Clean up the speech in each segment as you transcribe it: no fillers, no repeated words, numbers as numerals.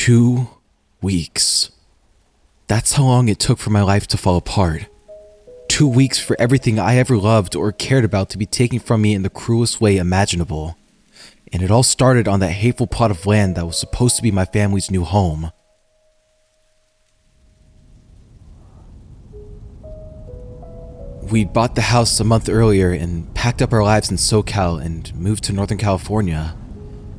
2 weeks. That's how long it took for my life to fall apart. 2 weeks for everything I ever loved or cared about to be taken from me in the cruelest way imaginable. And it all started on that hateful plot of land that was supposed to be my family's new home. We'd bought the house a month earlier and packed up our lives in SoCal and moved to Northern California.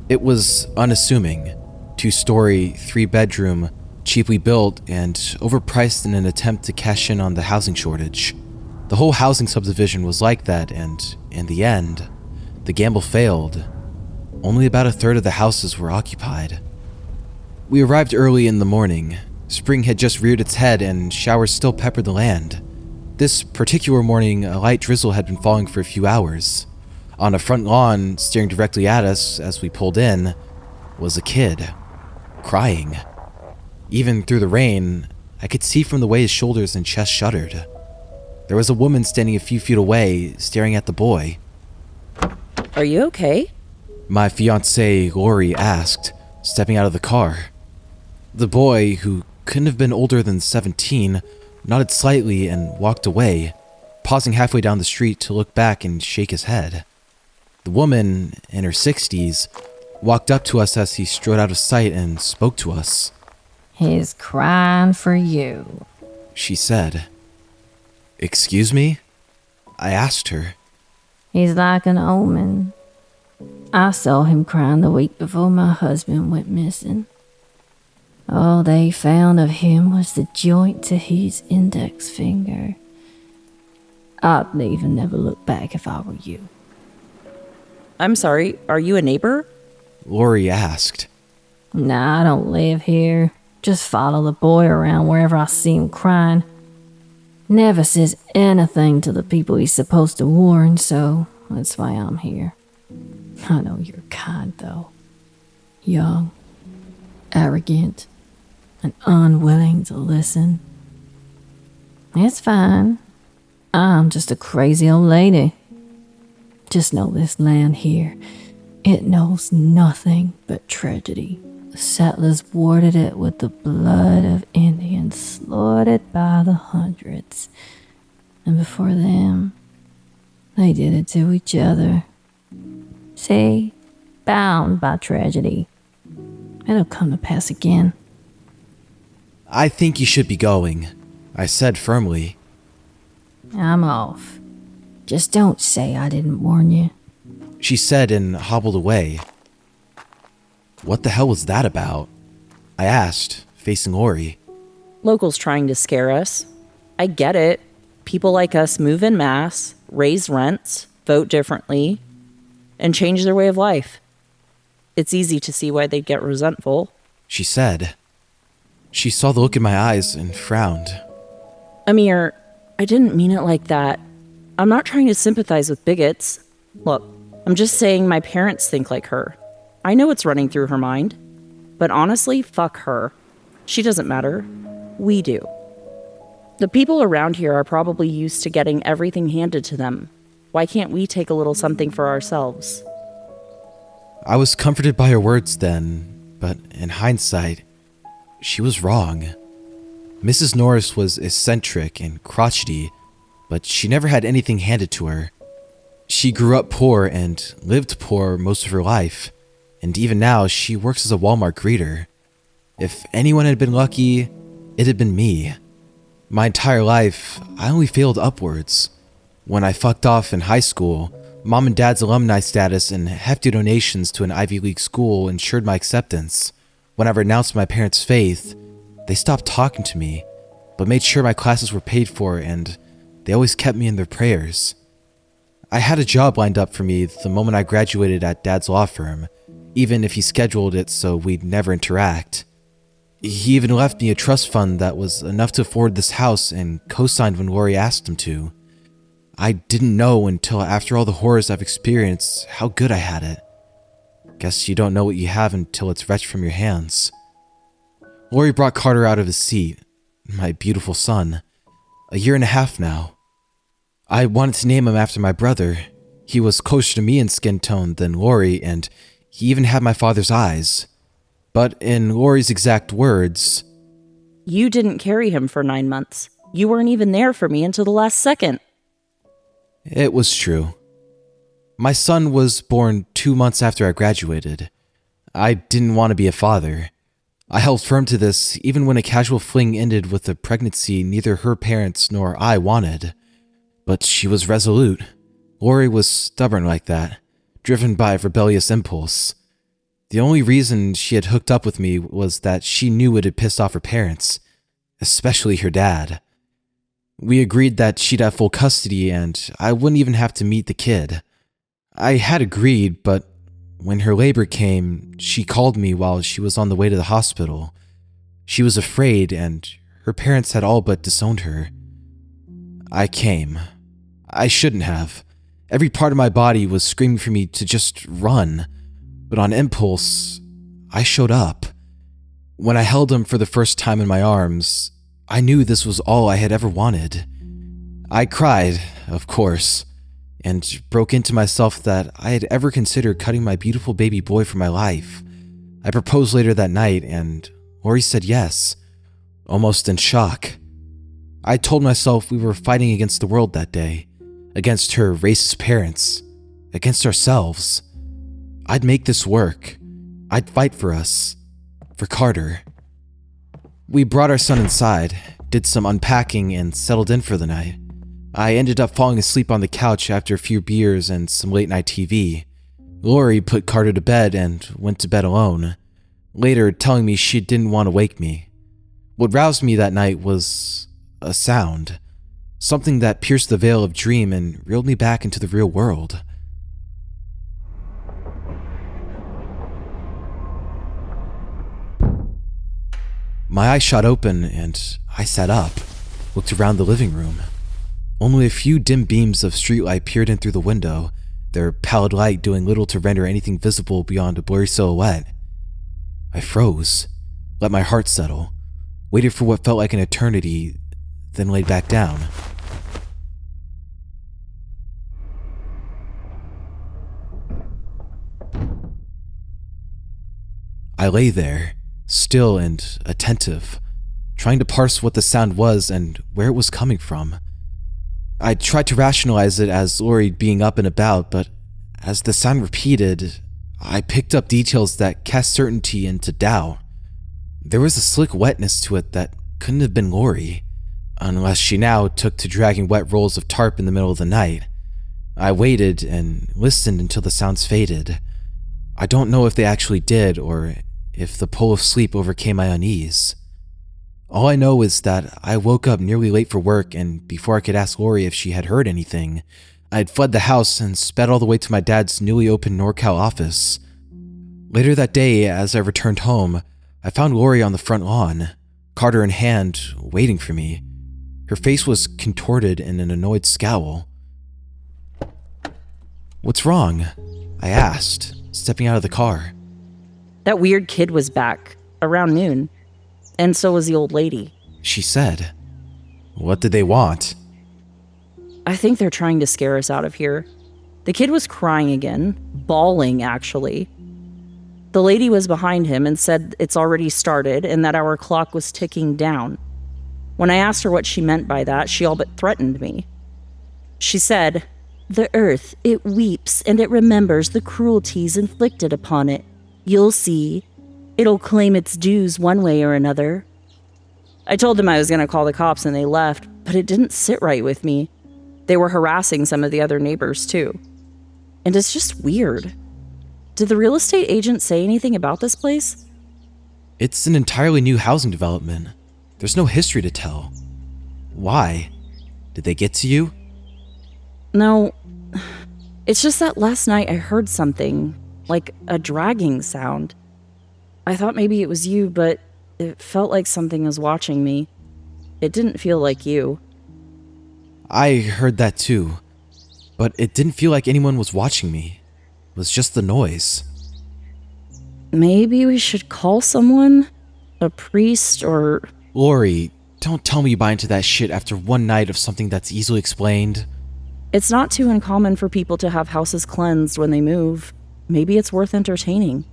It was unassuming. 2-story, 3-bedroom, cheaply built, and overpriced in an attempt to cash in on the housing shortage. The whole housing subdivision was like that, and in the end, the gamble failed. Only about a third of the houses were occupied. We arrived early in the morning. Spring had just reared its head and showers still peppered the land. This particular morning, a light drizzle had been falling for a few hours. On a front lawn, staring directly at us as we pulled in, was a kid, crying. Even through the rain, I could see from the way his shoulders and chest shuddered. There was a woman standing a few feet away, staring at the boy. Are you okay? My fiancée, Laurie, asked, stepping out of the car. The boy, who couldn't have been older than 17, nodded slightly and walked away, pausing halfway down the street to look back and shake his head. The woman, in her 60s, walked up to us as he strode out of sight and spoke to us. He's crying for you, she said. Excuse me? I asked her. He's like an omen. I saw him crying the week before my husband went missing. All they found of him was the joint to his index finger. I'd leave and never look back if I were you. I'm sorry, are you a neighbor? Laurie asked. Nah, I don't live here. Just follow the boy around wherever I see him crying. Never says anything to the people he's supposed to warn, so that's why I'm here. I know you're kind, though. Young, arrogant, and unwilling to listen. It's fine. I'm just a crazy old lady. Just know this land here, it knows nothing but tragedy. The settlers watered it with the blood of Indians slaughtered by the hundreds. And before them, they did it to each other. See, bound by tragedy. It'll come to pass again. I think you should be going, I said firmly. I'm off. Just don't say I didn't warn you, she said and hobbled away. What the hell was that about? I asked, facing Laurie. Locals trying to scare us. I get it. People like us move en masse, raise rents, vote differently, and change their way of life. It's easy to see why they'd get resentful, she said. She saw the look in my eyes and frowned. Amir, I didn't mean it like that. I'm not trying to sympathize with bigots. Look, I'm just saying my parents think like her. I know what's running through her mind. But honestly, fuck her. She doesn't matter. We do. The people around here are probably used to getting everything handed to them. Why can't we take a little something for ourselves? I was comforted by her words then, but in hindsight, she was wrong. Mrs. Norris was eccentric and crotchety, but she never had anything handed to her. She grew up poor and lived poor most of her life, and even now she works as a Walmart greeter. If anyone had been lucky, it had been me. My entire life, I only failed upwards. When I fucked off in high school, Mom and Dad's alumni status and hefty donations to an Ivy League school ensured my acceptance. When I renounced my parents' faith, they stopped talking to me, but made sure my classes were paid for, and they always kept me in their prayers. I had a job lined up for me the moment I graduated at Dad's law firm, even if he scheduled it so we'd never interact. He even left me a trust fund that was enough to afford this house and co-signed when Laurie asked him to. I didn't know until after all the horrors I've experienced how good I had it. Guess you don't know what you have until it's wrenched from your hands. Laurie brought Carter out of his seat, my beautiful son, 1.5 years now. I wanted to name him after my brother. He was closer to me in skin tone than Laurie, and he even had my father's eyes. But in Laurie's exact words, You didn't carry him for 9 months. You weren't even there for me until the last second. it was true. My son was born 2 months after I graduated. I didn't want to be a father. I held firm to this even when a casual fling ended with a pregnancy neither her parents nor I wanted. But she was resolute. Laurie was stubborn like that, driven by a rebellious impulse. The only reason she had hooked up with me was that she knew it had pissed off her parents, especially her dad. We agreed that she'd have full custody and I wouldn't even have to meet the kid. I had agreed, but when her labor came, she called me while she was on the way to the hospital. She was afraid and her parents had all but disowned her. I came. I shouldn't have. Every part of my body was screaming for me to just run. But on impulse, I showed up. When I held him for the first time in my arms, I knew this was all I had ever wanted. I cried, of course, and broke into myself that I had ever considered cutting my beautiful baby boy from my life. I proposed later that night, and Laurie said yes, almost in shock. I told myself we were fighting against the world that day, against her racist parents, against ourselves. I'd make this work. I'd fight for us, for Carter. We brought our son inside, did some unpacking, and settled in for the night. I ended up falling asleep on the couch after a few beers and some late-night TV. Laurie put Carter to bed and went to bed alone, later telling me she didn't want to wake me. What roused me that night was a sound, something that pierced the veil of dream and reeled me back into the real world. My eyes shot open and I sat up, looked around the living room. Only a few dim beams of streetlight peered in through the window, their pallid light doing little to render anything visible beyond a blurry silhouette. I froze, let my heart settle, waited for what felt like an eternity, then laid back down. I lay there, still and attentive, trying to parse what the sound was and where it was coming from. I tried to rationalize it as Laurie being up and about, but as the sound repeated, I picked up details that cast certainty into doubt. There was a slick wetness to it that couldn't have been Laurie, unless she now took to dragging wet rolls of tarp in the middle of the night. I waited and listened until the sounds faded. I don't know if they actually did or if the pull of sleep overcame my unease. All I know is that I woke up nearly late for work, and before I could ask Laurie if she had heard anything, I had fled the house and sped all the way to my dad's newly opened NorCal office. Later that day, as I returned home, I found Laurie on the front lawn, Carter in hand, waiting for me. Her face was contorted in an annoyed scowl. "What's wrong?" I asked, stepping out of the car. That weird kid was back, around noon. And so was the old lady. She said. "What did they want?" I think they're trying to scare us out of here. The kid was crying again, bawling actually. The lady was behind him and said it's already started and that our clock was ticking down. When I asked her what she meant by that, she all but threatened me. She said, "The earth, it weeps and it remembers the cruelties inflicted upon it. You'll see. It'll claim its dues one way or another." I told them I was going to call the cops and they left, but it didn't sit right with me. They were harassing some of the other neighbors too. And it's just weird. Did the real estate agent say anything about this place? It's an entirely new housing development. There's no history to tell. Why? Did they get to you? No. It's just that last night I heard something, like a dragging sound. I thought maybe it was you, but it felt like something was watching me. It didn't feel like you. I heard that too, but it didn't feel like anyone was watching me. It was just the noise. Maybe we should call someone? A priest or... Laurie, don't tell me you buy into that shit after one night of something that's easily explained. It's not too uncommon for people to have houses cleansed when they move. Maybe it's worth entertaining.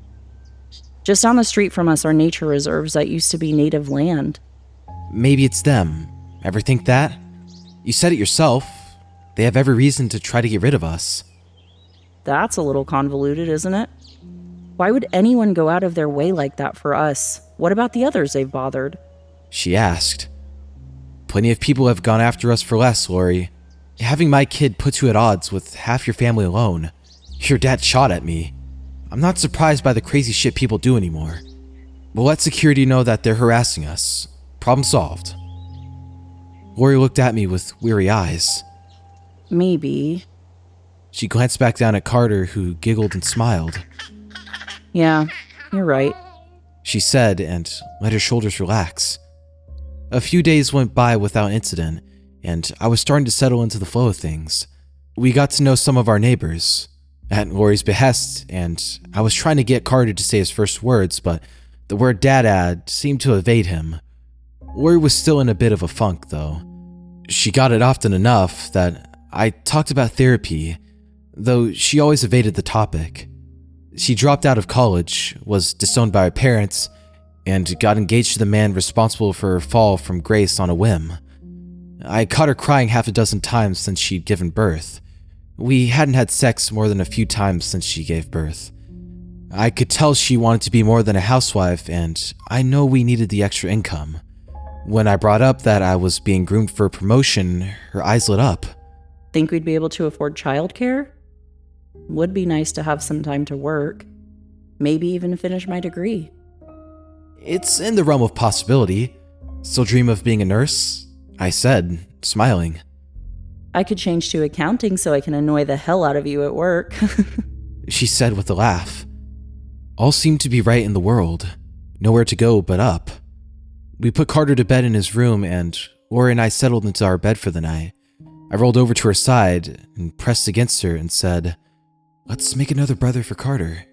Just down the street from us are nature reserves that used to be native land. Maybe it's them. Ever think that? You said it yourself. They have every reason to try to get rid of us. That's a little convoluted, isn't it? Why would anyone go out of their way like that for us? What about the others they've bothered? She asked. Plenty of people have gone after us for less, Laurie. Having my kid puts you at odds with half your family alone. Your dad shot at me. I'm not surprised by the crazy shit people do anymore. We'll let security know that they're harassing us. Problem solved. Laurie looked at me with weary eyes. Maybe. She glanced back down at Carter, who giggled and smiled. Yeah, you're right. She said and let her shoulders relax. A few days went by without incident, and I was starting to settle into the flow of things. We got to know some of our neighbors, at Laurie's behest, and I was trying to get Carter to say his first words, but the word dad seemed to evade him. Laurie was still in a bit of a funk, though. She got it often enough that I talked about therapy, though she always evaded the topic. She dropped out of college, was disowned by her parents, and got engaged to the man responsible for her fall from grace on a whim. I caught her crying half a dozen times since she'd given birth. We hadn't had sex more than a few times since she gave birth. I could tell she wanted to be more than a housewife, and I know we needed the extra income. When I brought up that I was being groomed for a promotion, her eyes lit up. Think we'd be able to afford childcare? Would be nice to have some time to work. Maybe even finish my degree. It's in the realm of possibility. Still dream of being a nurse? I said, smiling. I could change to accounting so I can annoy the hell out of you at work. She said with a laugh. All seemed to be right in the world. Nowhere to go but up. We put Carter to bed in his room, and Laurie and I settled into our bed for the night. I rolled over to her side and pressed against her and said, "Let's make another brother for Carter."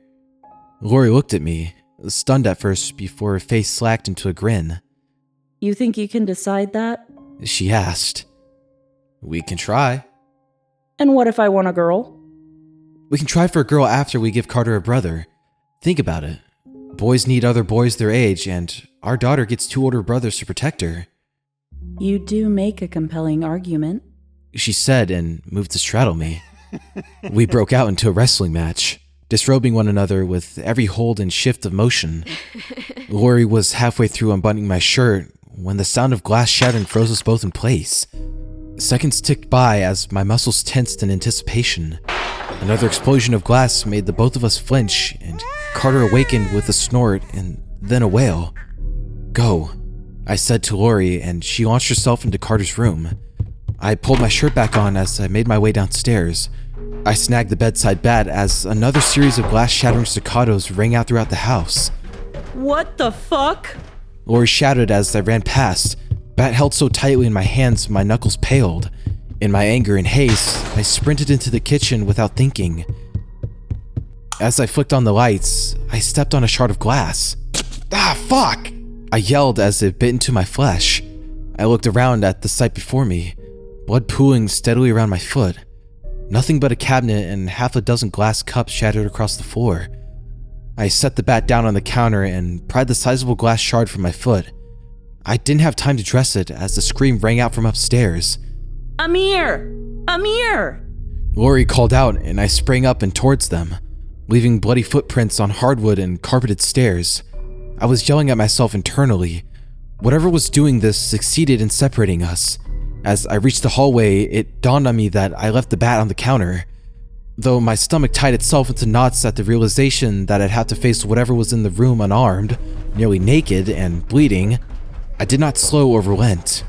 Laurie looked at me, stunned at first before her face slacked into a grin. You think you can decide that? She asked. We can try. And what if I want a girl? We can try for a girl after we give Carter a brother. Think about it. Boys need other boys their age, and our daughter gets 2 older brothers to protect her. You do make a compelling argument, She said and moved to straddle me. We broke out into a wrestling match, disrobing one another with every hold and shift of motion. Laurie was halfway through unbuttoning my shirt when the sound of glass shattering froze us both in place. Seconds ticked by as my muscles tensed in anticipation. Another explosion of glass made the both of us flinch, and Carter awakened with a snort and then a wail. "Go," I said to Laurie, and she launched herself into Carter's room. I pulled my shirt back on as I made my way downstairs. I snagged the bedside bat as another series of glass-shattering staccatos rang out throughout the house. What the fuck? Laurie shouted as I ran past, bat held so tightly in my hands my knuckles paled. In my anger and haste, I sprinted into the kitchen without thinking. As I flicked on the lights, I stepped on a shard of glass. "Ah, fuck!" I yelled as it bit into my flesh. I looked around at the sight before me, blood pooling steadily around my foot. Nothing but a cabinet and half a dozen glass cups shattered across the floor. I set the bat down on the counter and pried the sizable glass shard from my foot. I didn't have time to dress it as the scream rang out from upstairs. Amir! Amir! Laurie called out and I sprang up and towards them, leaving bloody footprints on hardwood and carpeted stairs. I was yelling at myself internally. Whatever was doing this succeeded in separating us. As I reached the hallway, it dawned on me that I left the bat on the counter. Though my stomach tied itself into knots at the realization that I'd have to face whatever was in the room unarmed, nearly naked, and bleeding, I did not slow or relent.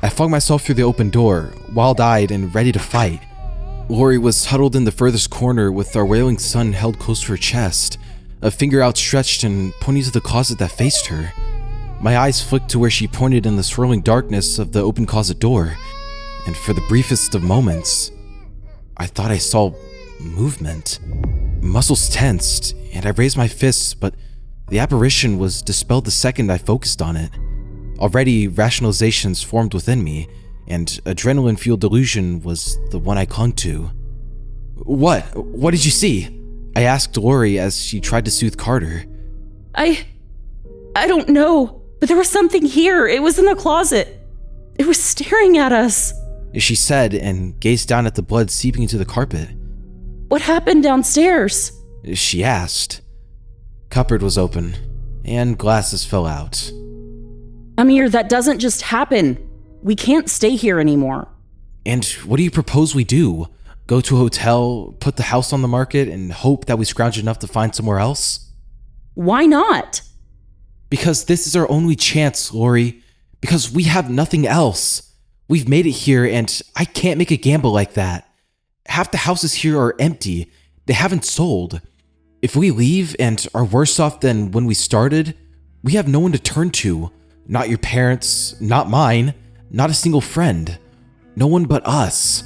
I flung myself through the open door, wild-eyed and ready to fight. Laurie was huddled in the furthest corner with our wailing son held close to her chest, a finger outstretched and pointing to the closet that faced her. My eyes flicked to where she pointed in the swirling darkness of the open closet door, and for the briefest of moments, I thought I saw movement. Muscles tensed, and I raised my fists, but the apparition was dispelled the second I focused on it. Already, rationalizations formed within me, and adrenaline-fueled delusion was the one I clung to. What? What did you see?" I asked Laurie as she tried to soothe Carter. I don't know, but there was something here. It was in the closet. It was staring at us. She said and gazed down at the blood seeping into the carpet. What happened downstairs? She asked. Cupboard was open, and glasses fell out. Amir, that doesn't just happen. We can't stay here anymore. And what do you propose we do? Go to a hotel, put the house on the market, and hope that we scrounge enough to find somewhere else? Why not? Because this is our only chance, Laurie. Because we have nothing else. We've made it here, and I can't make a gamble like that. Half the houses here are empty. They haven't sold. If we leave and are worse off than when we started, we have no one to turn to. Not your parents, not mine, not a single friend. No one but us.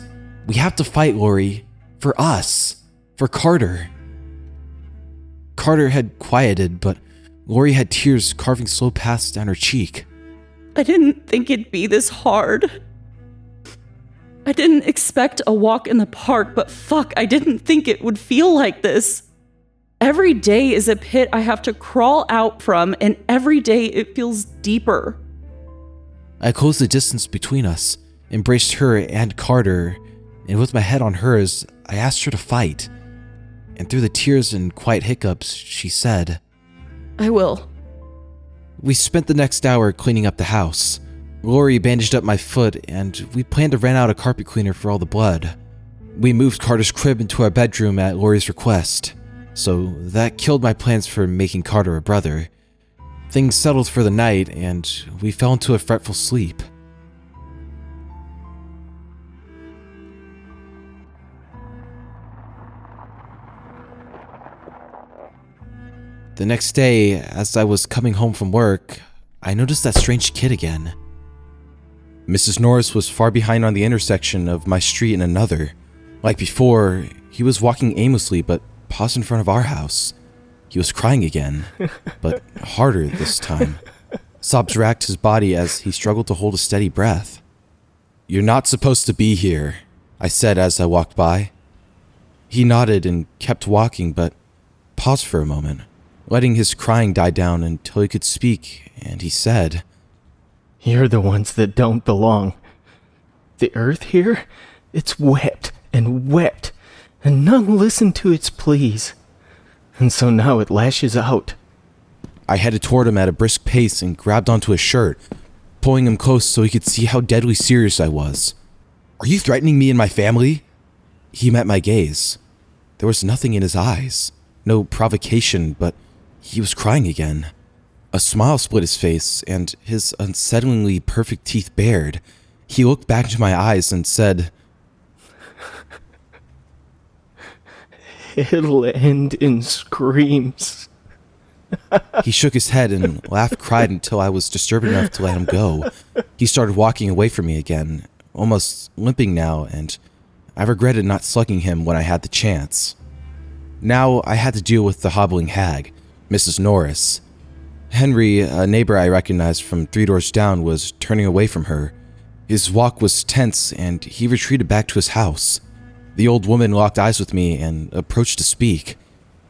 We have to fight, Laurie. For us. For Carter. Carter had quieted, but Laurie had tears carving slow paths down her cheek. I didn't think it'd be this hard. I didn't expect a walk in the park, but fuck, I didn't think it would feel like this. Every day is a pit I have to crawl out from, and every day it feels deeper. I closed the distance between us, embraced her and Carter, and with my head on hers, I asked her to fight. And through the tears and quiet hiccups, she said, I will. We spent the next hour cleaning up the house. Laurie bandaged up my foot, and we planned to rent out a carpet cleaner for all the blood. We moved Carter's crib into our bedroom at Laurie's request, so that killed my plans for making Carter a brother. Things settled for the night, and we fell into a fretful sleep. The next day, as I was coming home from work, I noticed that strange kid again. Mrs. Norris was far behind on the intersection of my street and another. Like before, he was walking aimlessly but paused in front of our house. He was crying again, but harder this time. Sobs racked his body as he struggled to hold a steady breath. "You're not supposed to be here," I said as I walked by. He nodded and kept walking, but paused for a moment, letting his crying die down until he could speak, and he said, "You're the ones that don't belong. The earth here, it's wept and wept, and none listen to its pleas. And so now it lashes out." I headed toward him at a brisk pace and grabbed onto his shirt, pulling him close so he could see how deadly serious I was. "Are you threatening me and my family?" He met my gaze. There was nothing in his eyes, no provocation, but he was crying again. A smile split his face, and his unsettlingly perfect teeth bared. He looked back into my eyes and said, "It'll end in screams." He shook his head and cried until I was disturbed enough to let him go. He started walking away from me again, almost limping now, and I regretted not slugging him when I had the chance. Now I had to deal with the hobbling hag, Mrs. Norris. Henry, a neighbor I recognized from 3 doors down, was turning away from her. His walk was tense, and he retreated back to his house. The old woman locked eyes with me and approached to speak.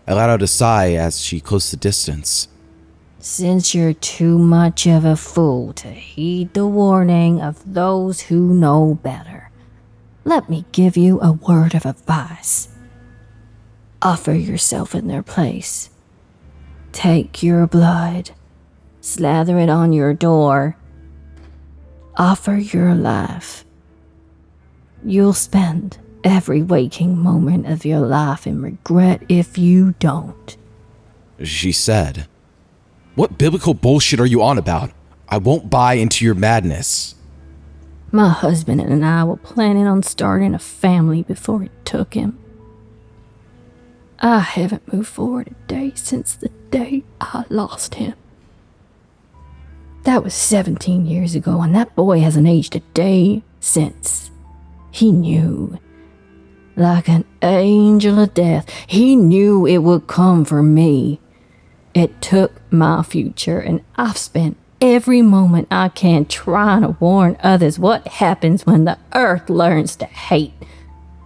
I let out a sigh as she closed the distance. Since you're too much of a fool to heed the warning of those who know better, let me give you a word of advice. Offer yourself in their place. Take your blood. Slather it on your door. Offer your life. You'll spend every waking moment of your life in regret if you don't. She said, "What biblical bullshit are you on about? I won't buy into your madness." My husband and I were planning on starting a family before it took him. I haven't moved forward a day since the day I lost him. That was 17 years ago, and that boy hasn't aged a day since. He knew. Like an angel of death, he knew it would come for me. It took my future, and I've spent every moment I can trying to warn others what happens when the earth learns to hate.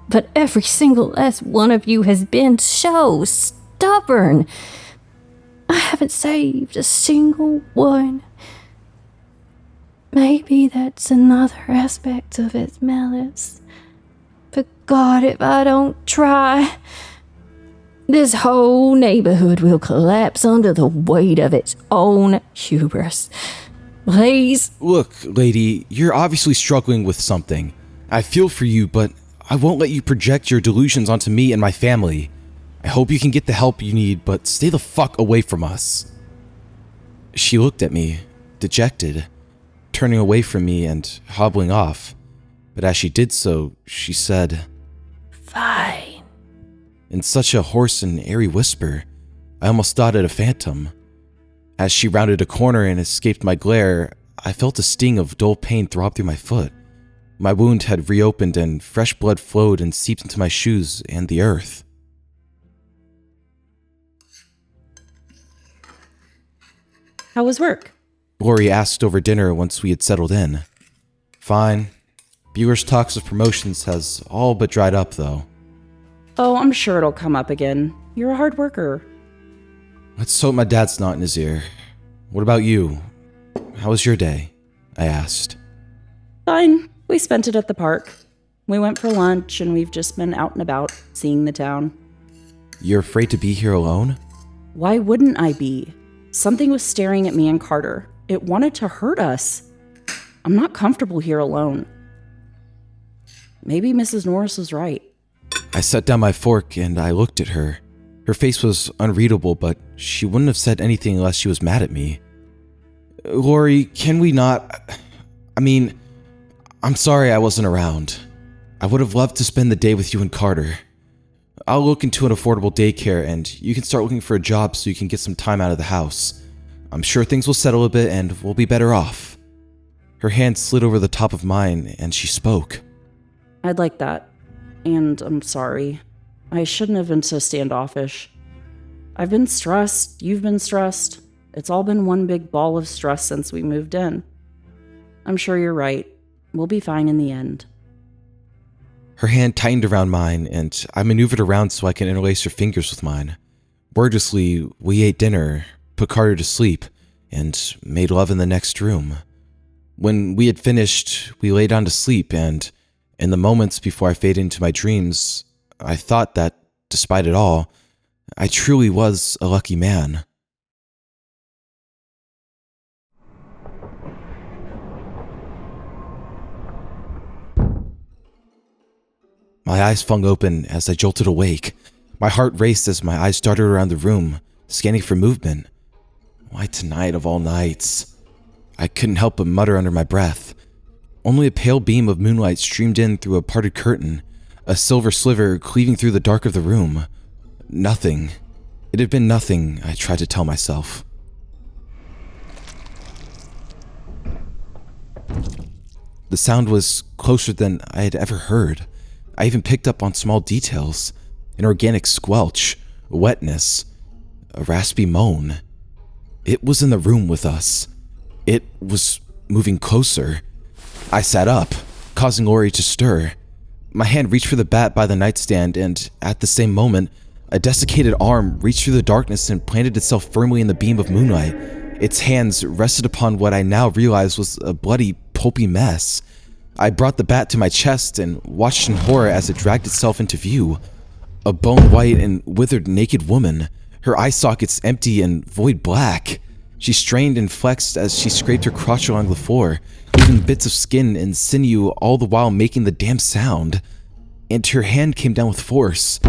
But every single last one of you has been so stubborn. I haven't haven't saved a single one. Maybe that's another aspect of its malice. But God, if I don't try, this whole neighborhood will collapse under the weight of its own hubris. Please. Look, lady, you're obviously struggling with something. I feel for you, but I won't let you project your delusions onto me and my family. I hope you can get the help you need, but stay the fuck away from us. She looked at me, dejected, turning away from me and hobbling off. But as she did so, she said, Fine. in such a hoarse and airy whisper, I almost thought it a phantom. As she rounded a corner and escaped my glare, I felt a sting of dull pain throb through my foot. My wound had reopened and fresh blood flowed and seeped into my shoes and the earth. How was work? Laurie asked over dinner once we had settled in. Fine. Bueller's talks of promotions has all but dried up, though. Oh, I'm sure it'll come up again. You're a hard worker. Let's hope my dad's not in his ear. What about you? How was your day? I asked. Fine. We spent it at the park. We went for lunch and we've just been out and about, seeing the town. You're afraid to be here alone? Why wouldn't I be? Something was staring at me and Carter. It wanted to hurt us. I'm not comfortable here alone. Maybe Mrs. Norris was right. I set down my fork and I looked at her. Her face was unreadable, but she wouldn't have said anything unless she was mad at me. Laurie, can we not... I'm sorry I wasn't around. I would have loved to spend the day with you and Carter. I'll look into an affordable daycare and you can start looking for a job so you can get some time out of the house. I'm sure things will settle a bit and we'll be better off. Her hand slid over the top of mine and she spoke. I'd like that. And I'm sorry. I shouldn't have been so standoffish. I've been stressed. You've been stressed. It's all been one big ball of stress since we moved in. I'm sure you're right. We'll be fine in the end. Her hand tightened around mine, and I maneuvered around so I could interlace her fingers with mine. Wordlessly, we ate dinner, put Carter to sleep, and made love in the next room. When we had finished, we lay down to sleep, and in the moments before I faded into my dreams, I thought that, despite it all, I truly was a lucky man. My eyes flung open as I jolted awake. My heart raced as my eyes darted around the room, scanning for movement. Why tonight of all nights? I couldn't help but mutter under my breath. Only a pale beam of moonlight streamed in through a parted curtain, a silver sliver cleaving through the dark of the room. Nothing. It had been nothing, I tried to tell myself. The sound was closer than I had ever heard. I even picked up on small details. An organic squelch, a wetness, a raspy moan. It was in the room with us. It was moving closer. I sat up, causing Laurie to stir. My hand reached for the bat by the nightstand, and at the same moment, a desiccated arm reached through the darkness and planted itself firmly in the beam of moonlight. Its hands rested upon what I now realized was a bloody, pulpy mess. I brought the bat to my chest and watched in horror as it dragged itself into view. A bone-white and withered naked woman, her eye sockets empty and void black. She strained and flexed as she scraped her crotch along the floor, leaving bits of skin and sinew all the while making the damn sound. And her hand came down with force.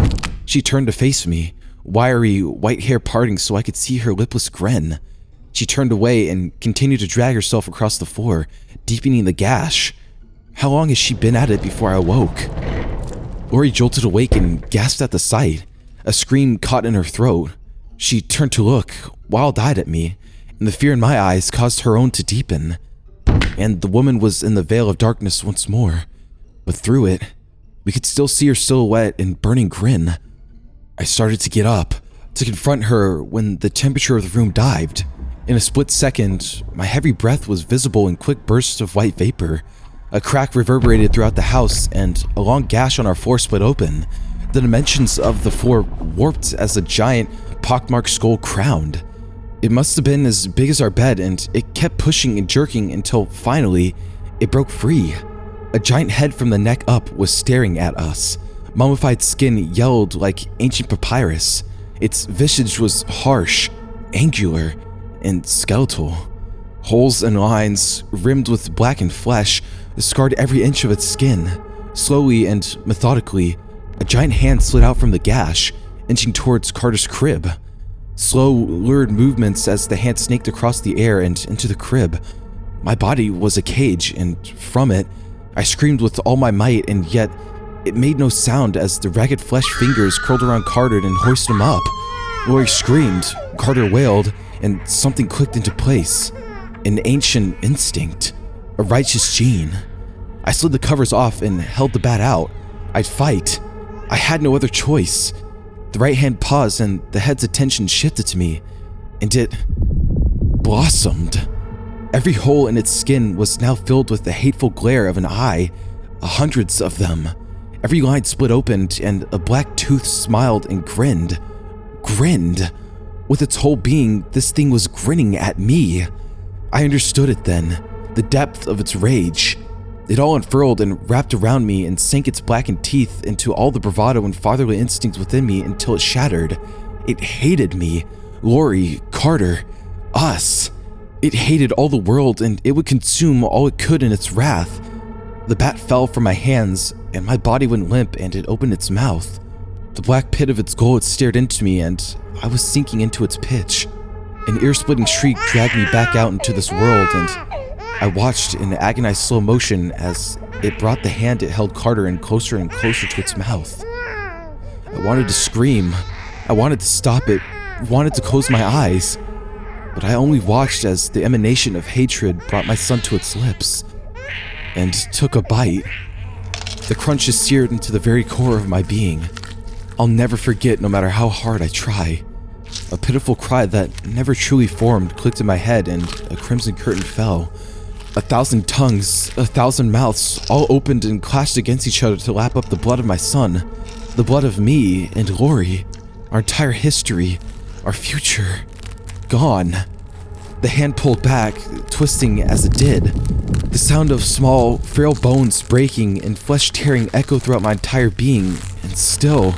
She turned to face me, wiry, white hair parting so I could see her lipless grin. She turned away and continued to drag herself across the floor, deepening the gash. How long has she been at it before I awoke? Laurie jolted awake and gasped at the sight. A scream caught in her throat. She turned to look, wild-eyed at me, and the fear in my eyes caused her own to deepen. And the woman was in the veil of darkness once more, but through it, we could still see her silhouette and burning grin. I started to get up, to confront her when the temperature of the room dived. In a split second, my heavy breath was visible in quick bursts of white vapor. A crack reverberated throughout the house, and a long gash on our floor split open. The dimensions of the floor warped as a giant, pockmarked skull crowned. It must have been as big as our bed, and it kept pushing and jerking until finally it broke free. A giant head from the neck up was staring at us. Mummified skin yellowed like ancient papyrus. Its visage was harsh, angular, and skeletal. Holes and lines, rimmed with blackened flesh, scarred every inch of its skin. Slowly and methodically, a giant hand slid out from the gash, inching towards Carter's crib. Slow, lurid movements as the hand snaked across the air and into the crib. My body was a cage, and from it, I screamed with all my might, and yet it made no sound as the ragged flesh fingers curled around Carter and hoisted him up. Laurie screamed, Carter wailed, and something clicked into place. An ancient instinct, a righteous gene. I slid the covers off and held the bat out. I'd fight. I had no other choice. The right hand paused and the head's attention shifted to me, and it blossomed. Every hole in its skin was now filled with the hateful glare of an eye, hundreds of them. Every line split open and a black tooth smiled and grinned. Grinned. With its whole being, this thing was grinning at me. I understood it then, the depth of its rage. It all unfurled and wrapped around me and sank its blackened teeth into all the bravado and fatherly instincts within me until it shattered. It hated me, Laurie, Carter, us. It hated all the world, and it would consume all it could in its wrath. The bat fell from my hands, and my body went limp, and it opened its mouth. The black pit of its gullet stared into me, and I was sinking into its pitch. An ear-splitting shriek dragged me back out into this world, and I watched in agonized slow motion as it brought the hand it held Carter in closer and closer to its mouth. I wanted to scream. I wanted to stop it, wanted to close my eyes. But I only watched as the emanation of hatred brought my son to its lips, and took a bite. The crunch is seared into the very core of my being. I'll never forget no matter how hard I try. A pitiful cry that never truly formed clicked in my head and a crimson curtain fell. 1,000 tongues, 1,000 mouths, all opened and clashed against each other to lap up the blood of my son, the blood of me and Laurie, our entire history, our future. Gone. The hand pulled back, twisting as it did. The sound of small, frail bones breaking and flesh tearing echoed throughout my entire being, and still,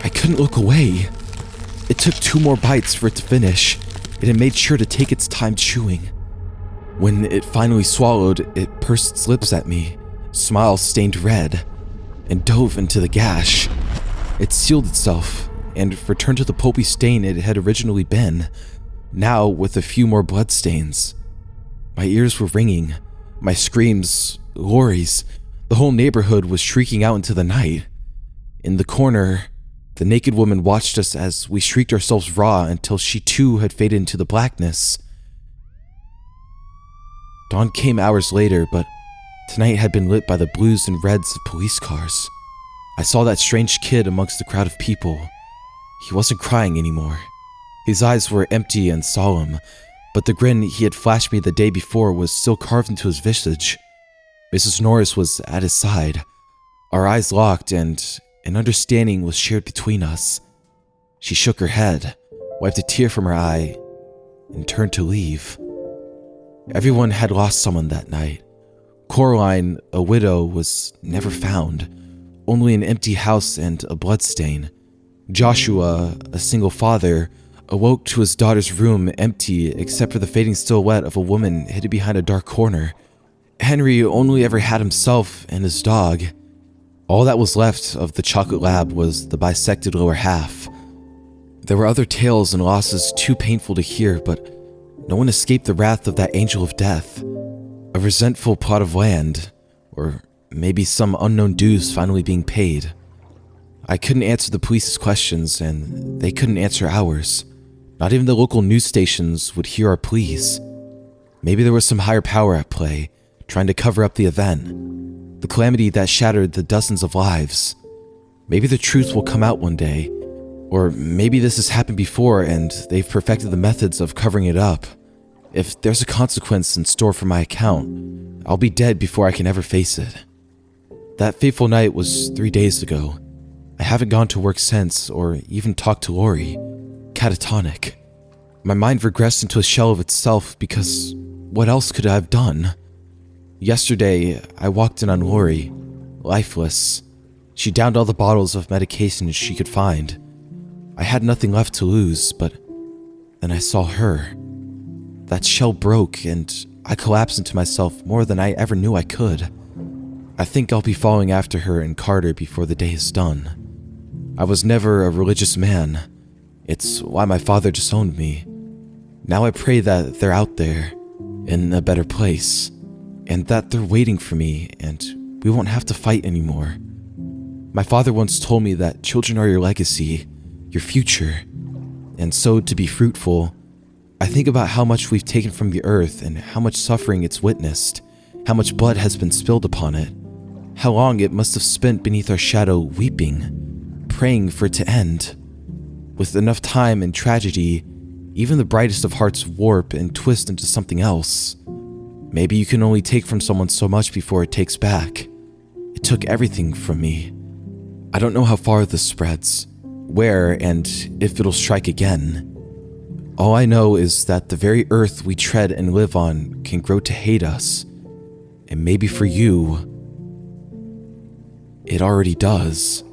I couldn't look away. It took 2 more bites for it to finish, and it made sure to take its time chewing. When it finally swallowed, it pursed its lips at me, smile stained red, and dove into the gash. It sealed itself, and returned to the pulpy stain it had originally been, now with a few more bloodstains. My ears were ringing, my screams, Laurie's, the whole neighborhood was shrieking out into the night. In the corner, the naked woman watched us as we shrieked ourselves raw until she too had faded into the blackness. Dawn came hours later, but tonight had been lit by the blues and reds of police cars. I saw that strange kid amongst the crowd of people. He wasn't crying anymore. His eyes were empty and solemn, but the grin he had flashed me the day before was still carved into his visage. Mrs. Norris was at his side. Our eyes locked, and an understanding was shared between us. She shook her head, wiped a tear from her eye, and turned to leave. Everyone had lost someone that night. Coraline, a widow, was never found. Only an empty house and a bloodstain. Joshua, a single father, awoke to his daughter's room empty except for the fading silhouette of a woman hidden behind a dark corner. Henry only ever had himself and his dog. All that was left of the chocolate lab was the bisected lower half. There were other tales and losses too painful to hear, but no one escaped the wrath of that angel of death. A resentful plot of land, or maybe some unknown dues finally being paid. I couldn't answer the police's questions, and they couldn't answer ours. Not even the local news stations would hear our pleas. Maybe there was some higher power at play, trying to cover up the event, the calamity that shattered the dozens of lives. Maybe the truth will come out one day, or maybe this has happened before and they've perfected the methods of covering it up. If there's a consequence in store for my account, I'll be dead before I can ever face it. That fateful night was 3 days ago. I haven't gone to work since or even talked to Laurie. Catatonic. My mind regressed into a shell of itself because what else could I have done? Yesterday, I walked in on Laurie, lifeless. She downed all the bottles of medication she could find. I had nothing left to lose, but then I saw her. That shell broke and I collapsed into myself more than I ever knew I could. I think I'll be following after her and Carter before the day is done. I was never a religious man. It's why my father disowned me. Now I pray that they're out there, in a better place, and that they're waiting for me and we won't have to fight anymore. My father once told me that children are your legacy, your future, and so to be fruitful, I think about how much we've taken from the earth and how much suffering it's witnessed, how much blood has been spilled upon it, how long it must have spent beneath our shadow weeping, praying for it to end. With enough time and tragedy, even the brightest of hearts warp and twist into something else. Maybe you can only take from someone so much before it takes back. It took everything from me. I don't know how far this spreads, where, and if it'll strike again. All I know is that the very earth we tread and live on can grow to hate us. And maybe for you, it already does.